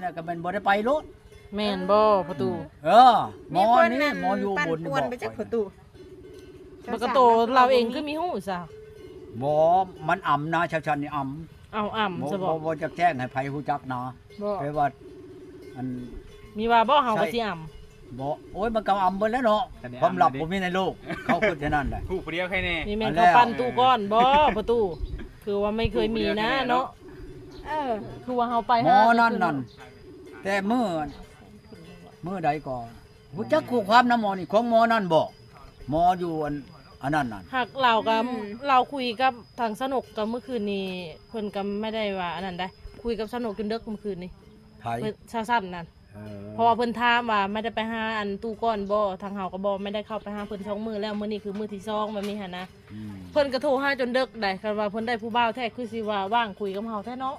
น่ะก็มันบ่ได้ไปโลด แม่นบ่ประตู หมอนี่หมออยู่บน ปั่นป่วนไปจักประตู มันก็โตเราเองคือมีฮู้ซะ หมอมันอ่ำนะชาวชันนี่อ่ำ เอาอ่ำซะบ่ บ่จักแจ้งให้ไผฮู้จักนะ บ่ ไปว่าอัน มีว่าบ่เฮาก็สิอ่ำ บ่โอ้ยมันก็อ่ำเบิดแล้วเนาะความลับบ่มีในโลกเขาคิดแค่นั้นแหละ ผู้เดียวแค่นี้ นี่แม่นเขาปั่นตู้ก้อนบ่ประตู คือว่าไม่เคยมีนะเนาะคือว่าเฮาไป หมอนั่นแต่มื้อใดก่อนฮู้จักคู่ความนำหมอนี่ของหมอนั่นบ่หมออยู่อันนั้นนั่น หักเรากับเราคุยกับทางสนุกกับเมื่อคืนนี้เพิ่นก็ไม่ได้ว่าอันนั้นได้ คุยกับสนุกจนดึกเมื่อคืนนี้ ไผ เพิ่นสั้นๆนั่นเพราะว่าเพิ่นถามว่าไม่ได้ไปหาอันตู้ก้อนบ่ทางเฮาก็บ่ไม่ได้เข้าไปหาเพิ่น2มื้อแล้วมื้อนี้คือมื้อที่2แบบนี้หั่นนะเพิ่นก็โทรหาจนดึกได้คันว่าเพิ่นได้ผู้บ่าวแท้คือสิว่าว่างคุยกับเฮาแท้เนาะ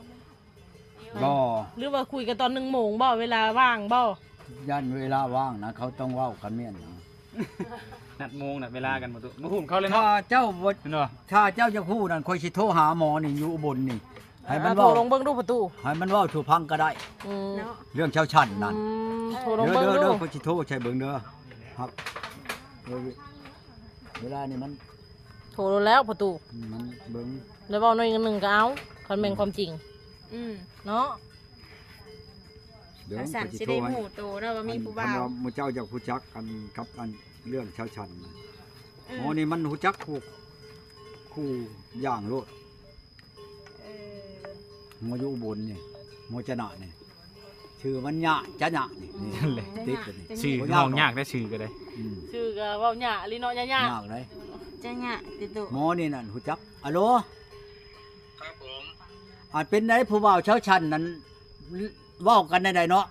บ่ หรือว่าคุยกันตอน1 โมงบ่เวลาว่างบ่ ย่านเวลาว่างนะเขาต้องเว้ากันแม่นนะ นัดโมงนัดเวลากันหมดทุกมาหุ่มเขาเลย ถ้า เนาะ เจ้าบ่ เห็นบ่ ถ้าเจ้าจะพูดนั่นค่อยสิโทรหาหมอนี่อยู่อุบลนี่ให้มัน โทร เว้า ลงเบิ่งดูประตู ให้มันเว้าถูกพังก็ได้ อืม เนาะ เรื่องชาวชันนั่น โทรลงเบิ่ง เด้ ดู อค่อยสิโทรใช้เบิ่งเด้อครับเวลานี่มัน โทรแล้วประตู มันเบิ่ง แล้วเว้าหน่อยนึงก็เอาคันแม่นความจริง เนาะ เดี๋ยว สั่น ค่อย สิ โทร ได้ ให้ หูโตแล้วว่ามีผู้บ่าว หมู่เจ้าจะฮู้จักกันกับอันเรื่องชาวชันน่ะหมอนี่มันฮู้จักคู่อย่างโลดหมออยู่อุบลนี่หมอจะนะนี่ชื่อมันยะจะนะนี่นั่นแหละติดกันนี่ ชื่อห้องยากได้ชื่อก็ได้ ชื่อก็เว้าหยาลิเนาะยะ ยากเลย จังอ่ะติดตุ หมอนี่นั่นฮู้จักอะโหล ครับผม อาจเป็นไดผู้บ่าวชาวชันนั้นเว้ากันได้เนาะ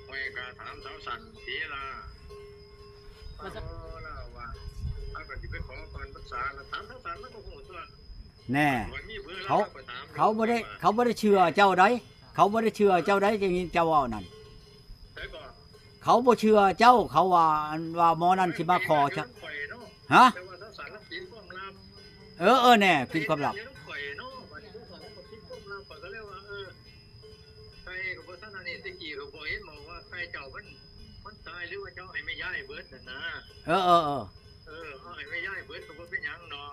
ไว้กาถามสาวสันทีละล่ะว่าถ้าก็สิไปขอก่อนปรึกษาแล้วถามสาวสันมันก็คงตัว แน่ ว่ามีเบอร์ เขา แล้วก็ถาม เขาบ่ได้เชื่อเจ้าใดเขาบ่ได้เชื่อเจ้าใดอย่างนี้เจ้าเว้านั่น ใช่บ่ เขาบ่เชื่อเจ้าเขาว่าอันว่าหมอนั่นสิมาขอชักฮะ แต่ว่าสาวสันรับปิดความลับ แน่กินความลับ เดี๋ยวต้องข่อยเนาะบัดนี้สาวสันก็ปิดความลับข่อยก็เลยว่าใครก็บ่ทันอันนี้ตะกี้ก็บ่เห็นบอกว่าใครเจ้ามันตายหรือว่าเจ้าให้ไม่ย้ายเบิดน่ะนะ เอาให้ไม่ย้ายเบิดก็บ่เป็นหยังเนาะ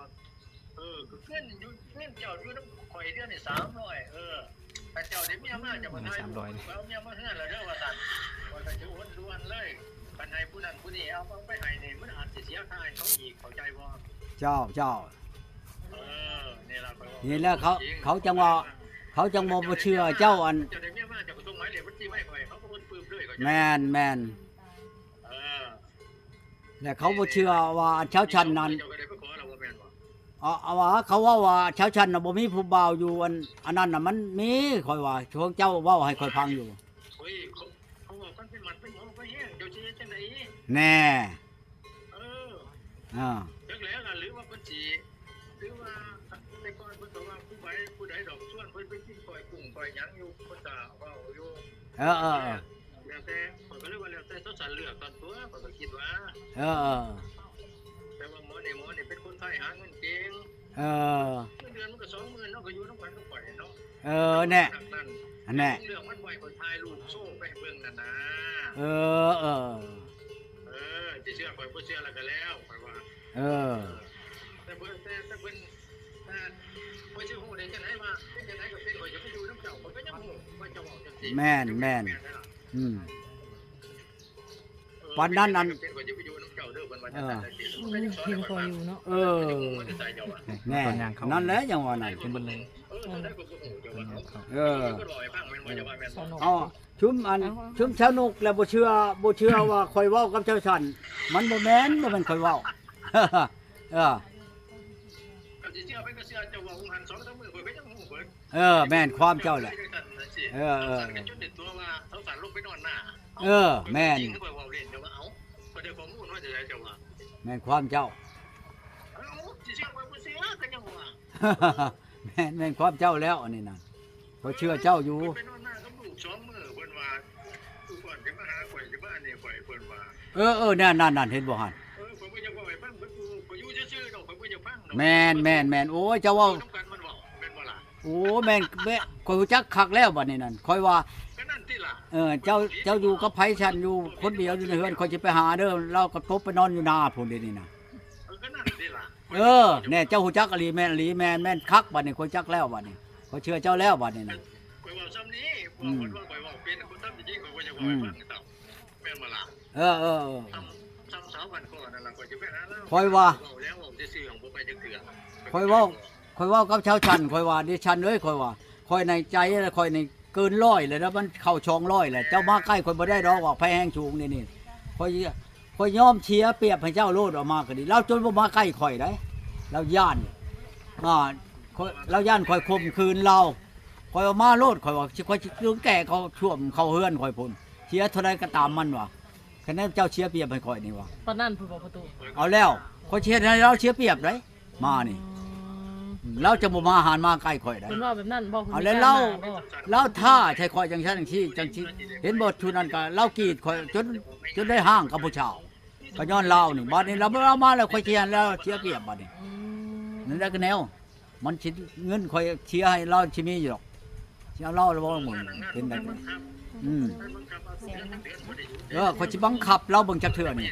ก็เงินอยู่เงินเจ้าอยู่นำข่อยเดือนนี่300ถ้าเจ้าได้เมียมาจะบ่ทายเอาเมียมาเฮือนแล้วเด้อว่าซั่นว่าจะโอนด่วนเลยคันให้ผู้นั้นผู้นี้เอาไปให้นี่มันอาจสิเสียค่าให้เขาอีกเข้าใจบ่ เจ้า นี่ล่ะ นี่แหละเขาจังว่าเขาจังบ่เชื่อเจ้าอัน เจ้าได้เมียมาเจ้าก็ส่งหมายเลขบัญชีไว้ข่อยเขาก็บ่ปลื้มเลยเข้าใจ แม่น เออ และเขาบ่เชื่อว่าชาวชันนั้น เจ้าก็ได้ไปขอแล้วว่าแม่นบ่ เอาว่าเขาว่าชาวชันน่ะบ่มีผู้บ่าวอยู่อันนั้นน่ะมันมีข่อยว่าช่วงเจ้าเว้าให้ข่อยฟังอยู่ เฮ้ยเขาว่ากันเป็นมันเป็นหมอไปแห้งเจ้าสิเฮ็ดจังได๋ แน่ เออ อ่า จักแล้วล่ะหรือว่าเพิ่นสิหรือว่าแต่ก่อนเพิ่นก็ว่าผู้ใดดอกส่วนเพิ่นไปกินก้อยกุ้งก้อยหยังอยู่เพิ่นก็เว้าอยู่ แล้วแต่เพิ่นก็เลยว่าแล้วแต่สสันเลือกตอนตัวเพิ่นก็คิดว่าแต่ว่าหมอนี่เป็นคนไทยหาเงินเก่งเงินเดือนมันก็20,000เนาะก็อยู่นำกันก็ปล่อยเนาะแน่แน่ เรื่องมันบ่อยคนถ่ายรูปโชว์ไปให้เบิ่งนั่นนะสิเชื่อข่อยบ่เชื่อแล้วก็แล้วข่อยว่าแต่เพิ่นข่อยสิฮู้ได้จังได๋ว่าเป็นจังไดก็เป็นข่อยจะไปอยู่นำเจ้าข่อยก็ยังฮู้ว่าเจ้าเว้าจังซี่ แม่นวันนั้นอัน เป็นข่อยจะไปอยู่นำเจ้าเด้อเพิ่นว่าจังซั่น เห็นคอยอยู่เนาะ แน่นั่นแหละจังว่านั่น เป็นเบิ่งเลย ชุมชาวนุกแล้วบ่เชื่อว่าข่อยเว้ากับชาวชันมันบ่แม่นข่อยเว้าแม่นความเจ้าแหละแม่นแม่นความเจ้าแม่นความเจ้าแล้วอันนี้น่ะเพราะเชื่อเจ้าอยู่นั่นเห็นบ่หั่นแม่นโอ้ยเจ้าว่าโอ้แม่นข่อยรู้จักคักแล้วบัดนี้นั่นข่อยว่า ที่ล่ะ เจ้าอยู่กับไผฉันอยู่คนเดียวอยู่ในเฮือนคอยสิไปหาเด้อเราก็ตบไปนอนอยู่นาพุ่นเดี๋ยวนี้นะ ก็นั่นที่ล่ะ แน่เจ้าฮู้จักอลีแม่นอลีแม่นคักบัดนี้คอยจักแล้วบัดนี้คอยเชื่อเจ้าแล้วบัดนี้นะ คอยว่าซ้ำนี้บอกคนว่าคอยว่าเป็นคนทำจริงๆคอยจะบอกให้ฟังเต่าแม่นมาล่ะ ซ้ำสาววันก่อนนั่นล่ะคอยจะไปหาแล้ว คอยว่า แล้วผมจะซื้อของผมไปจะเกลือ คอยเว้ากับชาวชันคอยว่าดิฉันเอ้ยคอยว่าคอยในใจคอยในเกิน100เลยนะมันเข้าช่อง100แหละเจ้ามาใกล้คอยบ่ได้ดอกว่าแพงสูงนี่คอยยอมเชียร์เปรียบให้เจ้าโลดออกมาก็ดีเราจนบ่มาใกล้คอยได้เราย่านเราย่านคอยข่มคืนเราคอยเอามาโลดคอยว่าคอยลืมแก่เขาช่วมเขาเฮือนคอยพุ่นเชียร์เท่าใดก็ตามมันว่ะคะแนนเจ้าเชียร์เปรียบให้คอยนี่ว่ะ ปานนั้นผู้บอกประตู เอาแล้วคอยเชียร์ให้เราเชียร์เปรียบได้มานี่เราจะบ่มาหารมาใกล้คอยได้ เพิ่นว่าแบบนั้นบ่คุณ เอาแล้วเราท่าใช่คอยจังซั่นจังซี่เห็นบ่ทุนั้นก็เรากรีดคอยจนได้ห้างกับผู้ชาวก็ย้อนเรานี่บัดนี้เรามาแล้วคอยเชียร์แล้วเชียร์เปรียบบัดนี้นั่นแหละก็แนวมันสิเงินคอยเชียร์ให้เราสิมีอยู่หรอกสิเอาเราแล้วบ่มึงเป็นได้คอยสิบังคับเราเบิ่งจักเทื่อนี่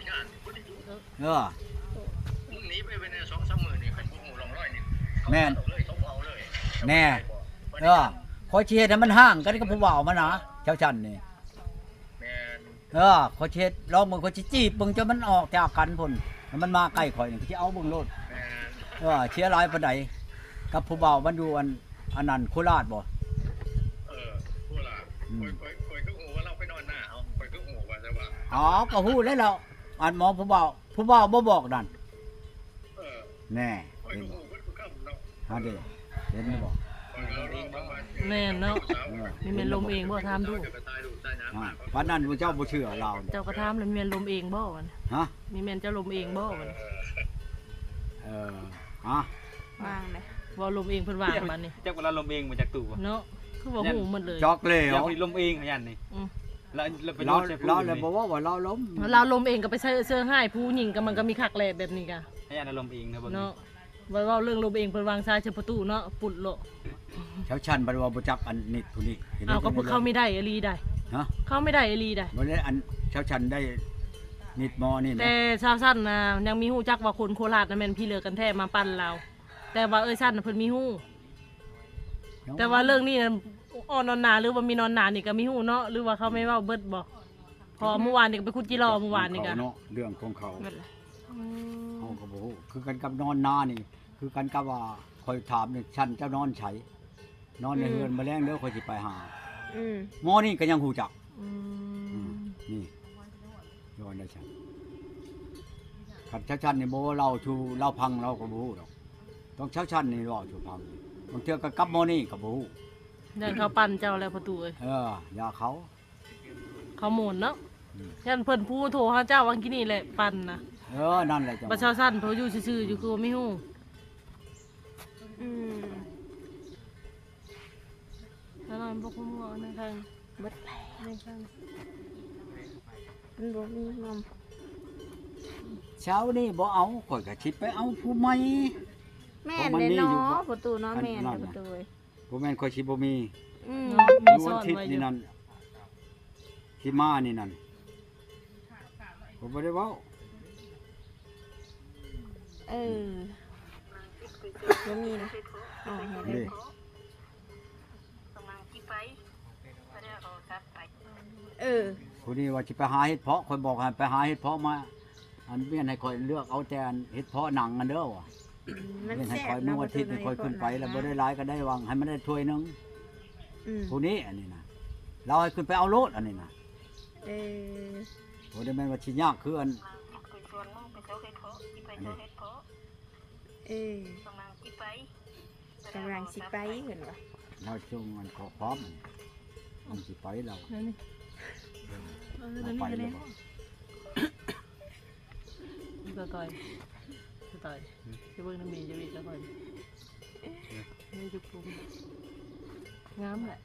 มึงหนีไปใน2-3 มื้อนี่คันบ่ฮู้ลองร้อยนี่ แม่น เลยเขาเอาเลย แน่คอยเชียร์ให้มันห่างกันกับผู้บ่าวมันนะเจ้าชันนี่ แม่น คอยเช็ดลองมึงคอยสิจีบมึงจนมันออกจากกันพุ่นมันมาใกล้คอยนี่สิเอาเบิ่งโลด แม่น เชียร์หลายปานใดกับผู้บ่าวมันอยู่อันนั้นโคราชบ่ ผู้ล่ะคอยก็ฮู้ว่าเราไปนอนหน้าเอาคอยก็ฮู้ว่าแต่ว่า อ๋อก็ฮู้แล้วเราอันหมอผู้บ่าวบ่บอกนั่นแน่ คอยก็ฮู้เพิ่นก็คำเนาะ ฮะเด้เห็นบ่ คอยก็ร้องประมาณ แม่นเนาะมีแม่นลมเองบ่ถามดู จะตายลูกตายน้ำ ปานนั้นผู้เจ้าบ่เชื่อเรา เจ้าก็ถามแล้วมีแม่นลมเองบ่วะ ฮะ มีแม่นเจ้าลมเองบ่วะ ฮะ วางเลย ว่าลมเองเพิ่นว่าบัดนี้ จักเวลาลมเองมาจากตู้บ่ เนาะคือว่าหูหมดเลย จอกเหล เดี๋ยว วลมเองขยันนี่แล้วไปโย เรา นใส่ผู้ เรา อื่น เลย นี่ บอกว่าเราล้ม เราลมเองก็ไปเสื้อให้ผู้หญิงก็มันก็มีคักแลแบบนี้กะ ขยันลมเองนะเบิ่ง เนาะว่าเรื่องลมเองเพิ่นวางซ้ายเฉประตูเนาะปุดโล ชาวชันบ่ได้ว่าบ่จักอันนี้ผู้นี้ห็นไหม เอาก็พูดเข้าไม่ได้อลีได้ ฮะ เข้าไม่ได้อลีได้ บ่ได้อันชาวชันได้นิดมอนี่นะ แต่ชาวสั้นนะยังมีฮู้จักว่าคนโคราชน่ะแม่นพี่เลือกันแท้มาปั้นเราแต่ว่าสั้นน่ะเพิ่นมีฮู้แต่ว่าเรื่องนี้น่ะอ้อนนอนนาหรือว่ามีนอนนานี่ก็มีฮู้เนาะหรือว่าเขาไม่เว้าเบิดบ่พอเมื่อวานนี่ก็ไปคุดจิรอเมื่อวานนี่ก็ เนาะเรื่องของเขา นั่นแหละ เฮาก็บ่ฮู้คือกันกับนอนนานี่ คือกันกับว่าคอยถามนี่ฉันเจ้านอนไฉนอนในเฮือนแมลงเด้อคอยสิไปหาหมอนี่ก็ยังฮู้จัก อืม นี่ย้อนได้ฉันคันชาวชันนี่บ่เราชูเราพังเราก็บ่ฮู้ดอกต้องชาวชันนี่เว้าชูพังบางเทื่อก็กับหมอนี่ก็บ่ฮู้ ยันเขาปั้นเจ้าแล้วประตูเอ้ย อย่าเขา เขาโมนเนาะยันเพิ่นผู้โทรหาเจ้าวันกี้นี่แหละปั้นนะ นั่นแหละจ้ะ ประชาสั้นเขาอยู่ซื่อๆอยู่คือว่าไม่ฮู้แล้วนอนบ่คุ้มบ่ในทาง เบิดแผล ในทาง มันบ่มีนม เช้านี่บ่เอาข่อยก็สิไปเอาผู้ใหม่ แม่นเลยเนาะประตูเนาะแม่นเลยประตูเอ้ย บ่แม่นข่อยสิบ่มี เนาะมี อยู่ ซ่ วั อน น อาทิต ไว้ ย์ อ นี่ ยู่ นั่นที่มานี่นั่นผมบ่ได้เว้า บ่มีนะอ๋อเห็น นี่ ผู้นี้ว่าสิไปหาเห็ดเพาะข่อยบอกให้ไปหาเห็ดเพาะมาอันเวียนให้ข่อยเลือกเอาแต่อันเห็ดเพาะหนังอันเด้อว่ะ มัน เวียนให้ แซ่ ข่อย บ มื้ เนาะ ออาทิตย์นี่ข่อยขึ้นไปแล้วบ่ได้หลายก็ได้วางให้มันได้ถ้วยหนึงผู้นี้อันนี้นะเราให้ขึ้นไปเอาโลดอันนี้นะ เออ บ่ได้แม่นว่าสิยากคืออัน เออ กำลังสิไปเห็นปะ เราจงมันขอพร้อมมันสิไปเรา นั่นนี่ เราไปแล้วบ่ จะต่อยจะเบิ่งน้ำมีจะวิจะต่อยนี่จุกปุ่มงามแหละ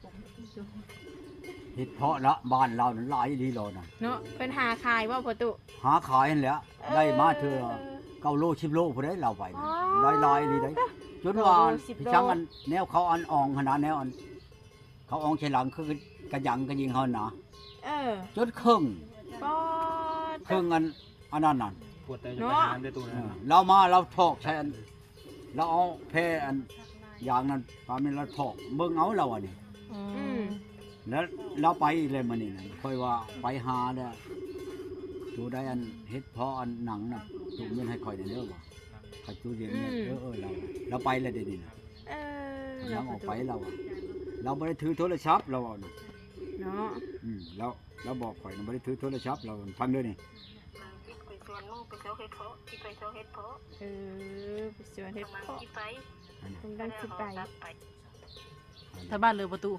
เห็ดเพาะละบ้านเรานั้นหลายอีหลีโลน่ะ เนาะเป็นหาคายว่าประตู หาขายนั่นแหละได้มาเทื่อ9โล10โลผู้ใดเราไปหลายๆอีหลีได้จนว่าพี่ช่างอันแนวเขาอันอ่องขนาดแนวอันเขาอ่องใช้หลังคือ กระหยังกระยิงเฮานะ เออ จนครึ่ง ปอด ครึ่งอันนั้นน่ะ ปวดแต่อยู่ไปหามได้ตู้นะ เรามาเราถอกใช้อันเราเอาแพร่อันอย่างนั้นปามันเราถอกเบิ่งเอาเราอันนี้ อืม แล้วเราไปเลยมื้อนี้น่ะค่อยว่าไปหาเด้อดูได้อันเฮ็ดเพาะอันหนังน่ะตุ่มเงินให้ค่อยได้เด้อว่าเขาตู้เย็นเนี่ยเราไปแล้วเดี๋ยวนี้น่ะ เออ ยังออกไปเราอะเราบ่ได้ถือโทรศัพท์เราอะ เนาะ เราบอกข่อยบ่ได้ถือโทรศัพท์เราฟังเด้อนี่ ไปสวนมึงไปเซาเฮ็ดเพาะที่ไปเซาเฮ็ดเพาะ เออไปสวนเฮ็ด มัน เพาะ ที่ไป ผมดังสิไป ถ้าบ้านเลยประตู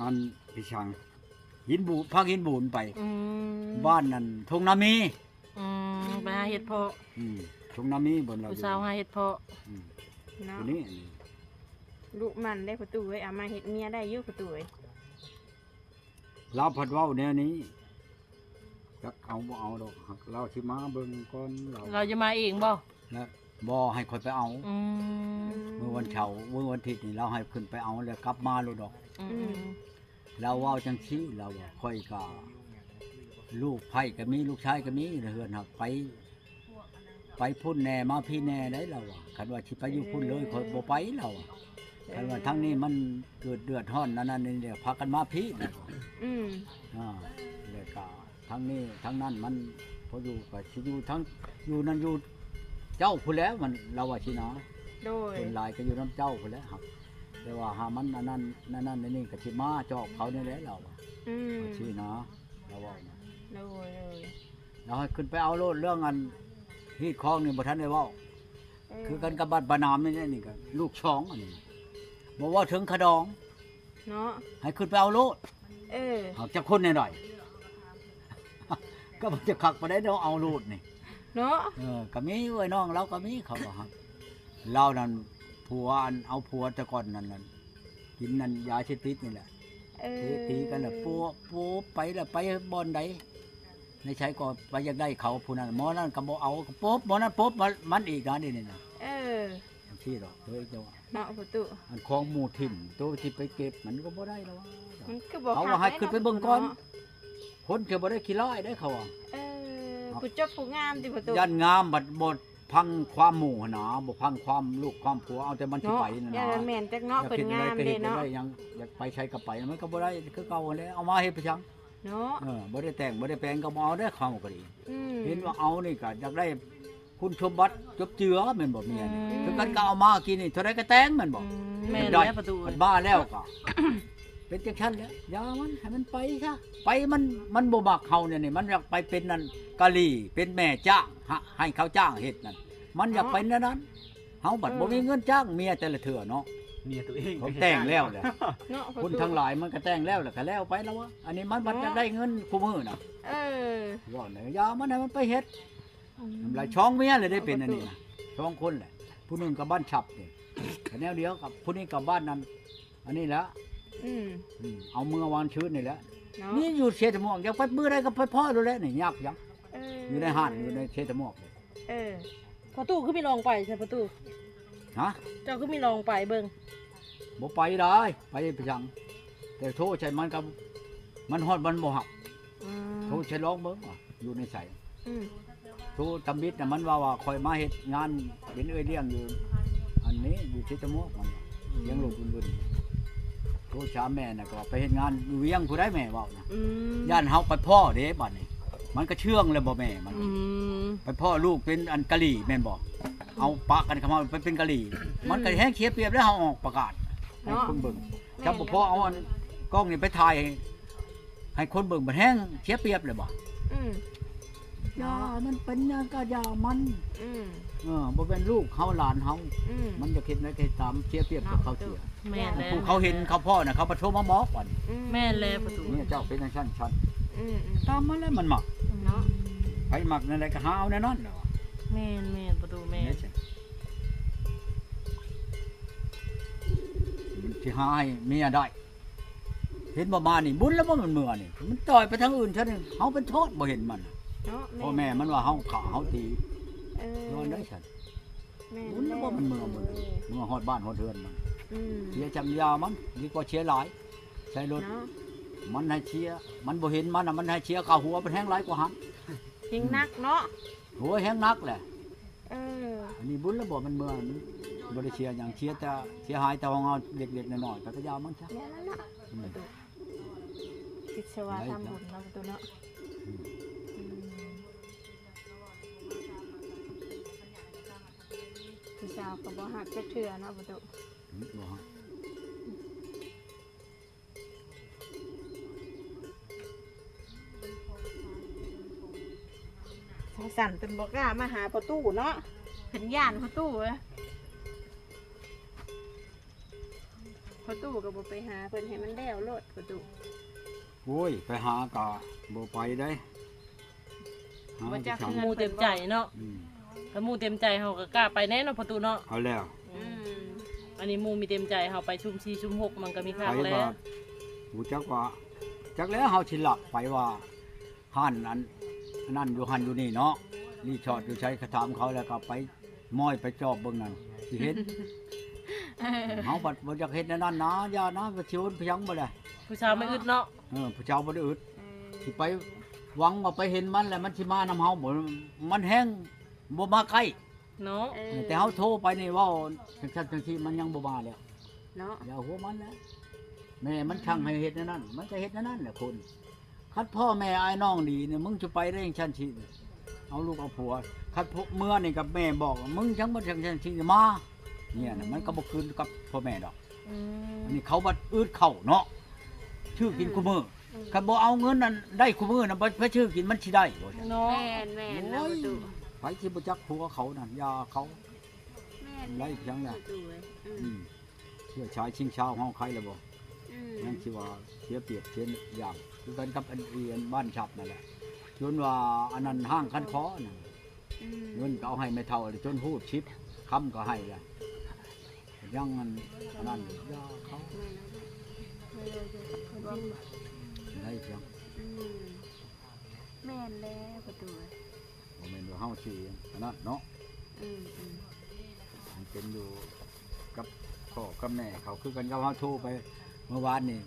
อันพี่ช่างหินบูพักหินบูนไป อืม บ้านนั่นทงนามี ไปหาเห็ดเพาะ ทงนามีบนเรา ผู้สาวหาเห็ดเพาะ เนาะ ตัวนี้ ลูกมันได้ประตูเอ้ยเอามาเฮ็ดเมียได้อยู่ประตูเอ้ย เราผัดเว้าแนวนี้จักเอาบ่เอาดอกหักเราสิมาเบิ่งก่อนเรา เราจะมาเองบ่ แล้วบ่ให้ข่อยไปเอา อืม เมื่อวันเสาร์เมื่อวันอาทิตย์นี่เราให้ขึ้นไปเอาแล้วกลับมาโลดดอก อืม เราเว้าจังซี่เราว่าค่อยก็ลูกไผก็มีลูกชายก็มีเฮือนหักไปพุ่นแน่มาพี่แน่ได้เราอ่ะคันว่าสิไปอยู่พุ่นเลยค่อยบ่ไปเราอ่ะคันว่าทั้งนี้มันเกิดเดือดร้อนนั่นนี่เดี๋ยวพากันมาพี่นะ อืม แล้วก็ทั้งนี้ทั้งนั้นมันพออยู่ก็สิอยู่ทั้งอยู่นั่นอยู่เจ้าพุ่นแล้วมันเราว่าสินะ โดย เป็นหลายก็อยู่น้ำเจ้าพุ่นแล้วครับแต่ว่าหามันอันนั้นนี่ก็สิมาจอบเขานี่แหละเราอะ อืม ว่าสินะเราว่านะ โดยเลย เราให้ขึ้นไปเอาโลดเรื่องอันฮีดคลองนี่บ่ทันได้เว้าคือกันกับบ้านบานามนี่ก็ลูกช้องอันนี้บ่ว่าถึงขะดอง เนาะ ให้ขึ้นไปเอาโลด เออ หากจะคนหน่อยๆ ก็บ่จะคักบ่ได้เนาะเอาโลดนี่ เนาะ ก็มีเอ้ยน้องเราก็มีเขาว่าครับเรานั่นผัวอันเอาผัวแต่ก่อนนั่นกินนั่นยาเสพติดนี่แหละ เออ ตีกันน่ะปัวไปแล้วไปบ่อนใดในใช้ก็ไปอยากได้เขาผู้นั้นหมอนั้นก็บ่เอาก็ปุ๊บหมอนั้นปุ๊บมันอีกนะนี่นะ เออ จังซี่ดอกเฮ้ยเจ้าว่า เนาะประตู อันของหมู่ถิ่นตัวที่ไปเก็บมันก็บ่ได้แล้ว มันก็บ่ เขาว่าให้ขึ้นไปเบิ่งก่อน คนจะบ่ได้ขี้ร้ายได้เขาว่า เออผู้เจ้าผู้งามติประตู ยันงามบัดบ่พังความหมู่หนาบ่พังความลูกความผัวเอาแต่มันสิ เนาะ ไปนั่น อย่า นะ แม่นจักเนาะเพิ่นงามเด้เนาะ ยังอยากไปใช้กับไปมันก็บ่ได้คือเก่าแล้วเอามาเฮ็ดไปจัง เนาะ บ่ได้แต่งบ่ได้แปลงก็บ่เอาได้เข้าก็ดี อืม เห็นว่าเอานี่ก็อยากได้คุณชมบัตรจบเจือแม่นบ่เมียนี่ อืม คือกันก็เอามากินนี่เท่าไรก็แต่งแม่นบ่ แม่น ได้ แล้วประตู มันบ้าแล้วก็ เป็นจังซั่นแหล้วอย่ามันให้มันไปซะไปมันบ่มักเฮาเนี่ยนี่มันอยากไปเป็นนั่นกะหรี่เป็นแม่จ้างให้เขาจ้างเฮ็ดนั่นมันอยากไปนั่นนั้นเฮาบัดบ่มีเงินจ้างเมียแต่ละเทื่อเนาะ เมียตัวเอง ผมแต่งแล้วแหละ เนาะประ คุณ ตู ทั้งหลายมันก็แต่งแล้วแหละก็แล้วไปแล้ววะอันนี้มันบัดจะได้เงินคู่มือน่ะ เออ ว่าเนี่ยอย่ามันให้มันไปเฮ็ดทำลายช่องเมียเลยได้เป็นอันนี้นะช่องคนแหละผู้หนึงกับบ้านฉับนี่แต่แนวเดียวกับผู้นี้กับบ้านนั้นอันนี้แหละ อืม เอามือวางชื้นนี่แหละ เนาะ นี่อยู่เชตม่วงอยากไปมือใดก็ไปพ่อดูแลนี่ยากยัง เออ อยู่ในห้านอยู่ในเชตม่วง เออ ประตูคือมีลองไปใช่ประตู ฮะ เจ้าคือมีลองไปเบิ่ง บ่ไปได้ไปไปจังแต่โทษใช่มันกับมันฮอดมันบ่หัก อืม โทษใช่ร้องเบิ่งว่าอยู่ในใส อืม โทษตำบิดน่ะมันว่าคอยมาเฮ็ดงานเป็นเอ้ยเลี้ยงอยู่อันนี้อยู่เชตม่วงมันเลี้ยงลูกบุญๆโทษชาแม่น่ะก็ไปเฮ็ดงานอยู่เวียงผู้ใดแม่เว้านะ อืม ย่านเฮาไปพ่อเด้บัดนี้ มันก็เชื่องเลยบ่แม่มัน อืม ไปพ่อลูกเป็นอันกะหรี่แม่นบ่เอาปะกันเข้ามาไปเป็นกะหรี่ มันก็แห้งเขียเปรียบแล้วเฮาออกประกาศให้คนเบิ่งจับบ่พอเอาอันกล้องนี่ไปถ่ายให้คนเบิ่งมันแห้งเขียเปรียบเลยบ่ อืม อย่ามันเป็นหยังก็อย่ามัน อืม บ่เป็นลูกเฮาหลานเฮา อืม มันจะคิดไว้ก็ตามเขียเปรียบกับเขาเสีย แม่นแล้ว ผู้เขาเห็นเขาพ่อน่ะเขาประโทรมาบอกก่อน แม่นแล้วประตู นี่เจ้าเป็นจังซั่นชั้น อืม ตามมันแล้วมันมัก เนาะ ไผมักนั่นแหละก็หาเอาแน่นอนแล้ว แม่นประตูแม่น ที่หาให้เมียได้ เห็นบ่มานี่บุญแล้วบ่มันเมื่อนี่มันต่อยไปทางอื่นซะนี่เฮาเป็นโทษบ่เห็นมัน เนาะ พ่อแม่มันว่าเฮาขาเฮาตี เออ ย้อนได้ฉัน แม่ บุญแล้วบ่มันเมื่อฮอดบ้านฮอดเรือนมัน อืม เสียจำยามันดีกว่าเสียหลาย ใช้รถ เนาะ มันให้เชียร์มันบ่เห็นมันน่ะมันให้เชียร์เข้าหัวมันแห้งหลายกว่าหัน ยิงนักเนาะ หัวแห้งนักแหละ เออ อันนี้บุญแล้วบ่มันเมื่อมันบ่ได้เชียร์หยังเชียร์แต่เสียหายแต่ของเอาเด็กๆน้อยๆก็ยาวมันซะ แล้วนั่นน่ะ อืม กิจวัตรทำบุญเนาะประตูเนาะอืมผู้สาวก็บ่หักจักเทื่อเนาะประตู บ่ฮะ สั่นจนบ่กล้ามาหาประตูเนาะเห็นย่านประตูเว้ยประตูก็บ่ไปหาเพิ่นให้มันแล้วโลดประตู โอ้ยไปหาก็บ่ไปได้หา บ่จัก ที่ ห ทำ มู่เต็มใจเนาะ อืม ถ้าหมู่เต็มใจเฮาก็กล้าไปแน่เนาะประตูเนาะ เอาแล้ว อืม อันนี้หมู่มีเต็มใจเฮาไปชุม4ชุม6มันก็มีค่า ไป แล้ ว่าว หูจักว่าจักแล้วเฮาสิหลับไปว่าหันอันนั่นอยู่หันอยู่นี่เนาะรีชอดอยู่ใช้กระถามเขาแล้วก็ไปม้อยไปจอบเบิ่งนั่นสิเห็น เฮาบัดบ่อยากเฮ็ดแนวนั้นนะอย่านะไปชิวนพยังบ่ได้ ผู้ชายไม่อึดเนาะ ผู้เจ้าบ่ได้อึดสิไปหวังว่าไปเห็นมันแล้วมันสิมานำเฮาบ่มันแห้งบ่มาใกล้ เนาะ แต่เฮาโทรไปนี่เว้าจังซั่นจังซี่มันยังบ่มาแล้ว เนาะ อย่าหัวมันแล้วแม่มันช่างให้เฮ็ดแนวนั้นมันก็เฮ็ดแนวนั้นแหละคนคัดพ่อแม่อ้ายน้องดีเนี่ยมึงจะไปได้จังซั่นสิเอาลูกเอาผัวคัดพวกเมื่อนี่กับแม่บอกว่ามึงจังบ่จังซั่นสิมาเนี่ยน่ะมันก็บ่คืนกับพ่อแม่ดอก อืม อันนี้เขาบัดอืดเข้าเนาะชื่อกินคู่มือคันบ่เอาเงินนั่นได้คู่มือนั่นไปชื่อกินมันสิได้บ่ใช่ เนาะ แม่นแม่นเนาะประตู ไปสิบ่จักผัวเขานั่นอย่าเขา แม่น ไล่เพียงน่ะ ประตูเว้ยอื อื ม มเชื่อชายชิงชาวเฮาใครแล้วบ่ อืม นั่นสิว่าเสียเปรียบเสียอย่างคือกันกับอันเอียนบ้านฉับนั่นแหละจนว่าอันนั้นห้างคันคอนั่น อืม เงินก็เอาให้ไม่เท่าจนพูดชิปค้ำก็ให้ละยังอันนั้นยาเขาได้เพียง อืมแม่นแล้วประตูเว้ย บ่แม่นว่าเฮาสิอันนั้นเนาะ อืมอืม มันเป็นอยู่กับพ่อกับแม่เขาคือกันกับเฮาโทรไปเมื่อวานนี่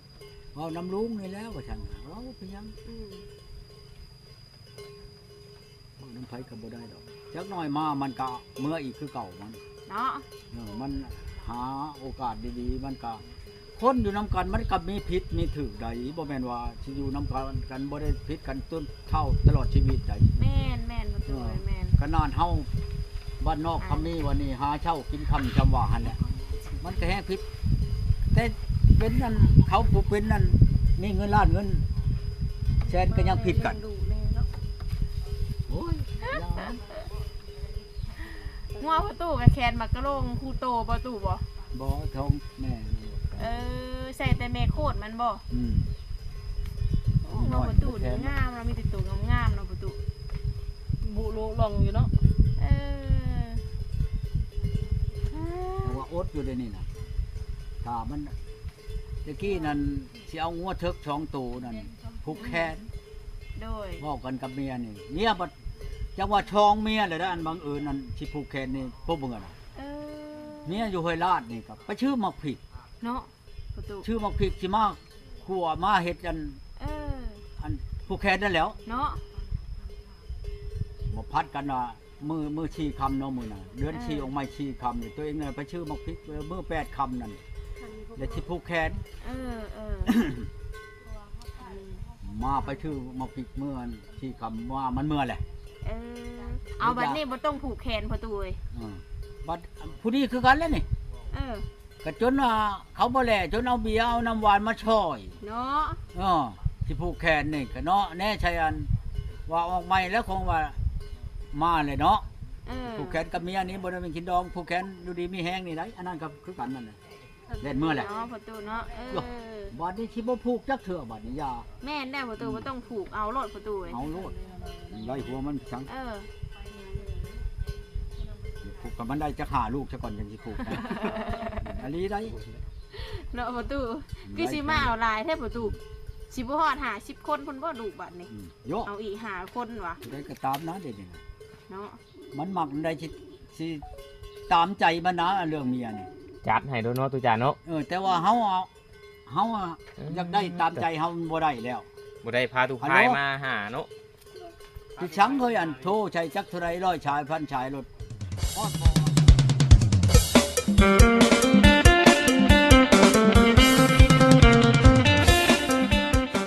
เว้าน้ำลุงนี่แล้วว่าฉันเว้าเพียง อืม เว้าน้ำไผก็บ่ได้ดอกจักหน่อยมามันก็เมื่ออีกคือเก่ามัน เนาะ มันหาโอกาสดีๆ มันก็คนอยู่นำกันมันก็มีผิดมีถูกใดบ่แม่นว่าสิอยู่นำกันบ่ได้ผิดกันจนเท่าตลอดชีวิตใด แม่นแม่นประตูเว้ยแม่น ขนาดเฮาบ้านนอกคำนี้วันนี้หาเช่ากินคำจำว่าหั่นแหละมันก็แห้งผิดแต่เป็นนั่นเขาผู้เป็นนั่นนี่เงินล้านเงินแสนก็ยังผิดกัน ดูแม่เนาะ โอ้ยอย่ามัน งัวประตูกับแคนมักกะโลงคูโตประตูบ่ บ่ทองแม่นี่ ใส่แต่แม่โคตรมันบ่ อืม งัวประตูนี่งามเรามีแต่ตัวงามๆเนาะประตู บุโลลองอยู่เนาะ เออ แต่ว่าอดอยู่ในนี่น่ะถ้ามันตะกี้นั่นสิเอางัวเถิกสองตัวนั่นผูกแขน โดย บอกกันกับเมียนี่เมียบัดจังว่าชองเมียเลยนะอันบังเอิญนั่นสิผูกแขนนี่พวกเบิ่งอะน่ะ เออ เมียอยู่ห้วยลาดนี่ครับไปชื่อมักผิด เนาะประตู ชื่อมักผิดสิมาขัวมาเฮ็ดเออ อันผูกแขนนั่นแหล้ว เนาะ บ่พัดกันว่ามือชี้คำเนาะมือน่ะเดือนชี้ออกไม้ชี้คำนี่ตัวเองเนี่ยไปชื่อมักผิดมือ8คำนั่นแล้วสิผูกแขน เออเออ มาไปชื่อมักผิดเมื่อชี้คำว่ามันเมื่อแหละ เออเอาบัดนี้บ่ต้องผูกแขนประตูเว้ย บัดผู้นี้คือกันแล้วนี่ เออ ก็จนว่าเขาบ่แลจนเอาเบียร์เอาน้ำหวานมาช่อย เนาะ สิผูกแขนนี่ก็เนาะแน่ชัยอันว่าออกใหม่แล้วคงว่ามาเลยเนาะ เออ ผูกแขนกับเมียนี่บ่ได้เป็นกินดองผูกแขนดูดีมีแห้งนี่ได้อันนั้นก็คือกันนั่นแหละเล่นเมื่อแหละ เนาะประตูเนาะเออ บัดนี้สิบ่ผูกจักเทื่อบัดนี้อย่า แม่นได้ประตูบ่ต้องผูกเอารถประตูเว้ย เอาโลดไล่หัวมันจัง เออ ผูกกับมันได้จักหาลูกซะก่อนจังสิผูกนะอันนี้ได้ เนาะประตูคือสิมาเอาลายแท้ประตูสิบ่ฮอด50คนเพิ่นบ่ลูกบัดนี้ โย เอาอีก5คนว่ะ ได้ก็ตามนะเด็ดนี่นะ เนาะ มันมักได้สิตามใจมันนะเรื่องเมียนี่ จัดให้ด้วยเนาะตุจานเนาะ แต่ว่าเฮาเอา เฮาอะอยากได้ตามใจเฮามันบ่ได้แล้ว บ่ได้พาทุกพายมาหาเนาะ ที่ชังเคยอันโทรใช้จักเท่าไรร้อยชายพันชายรถฮอดบ่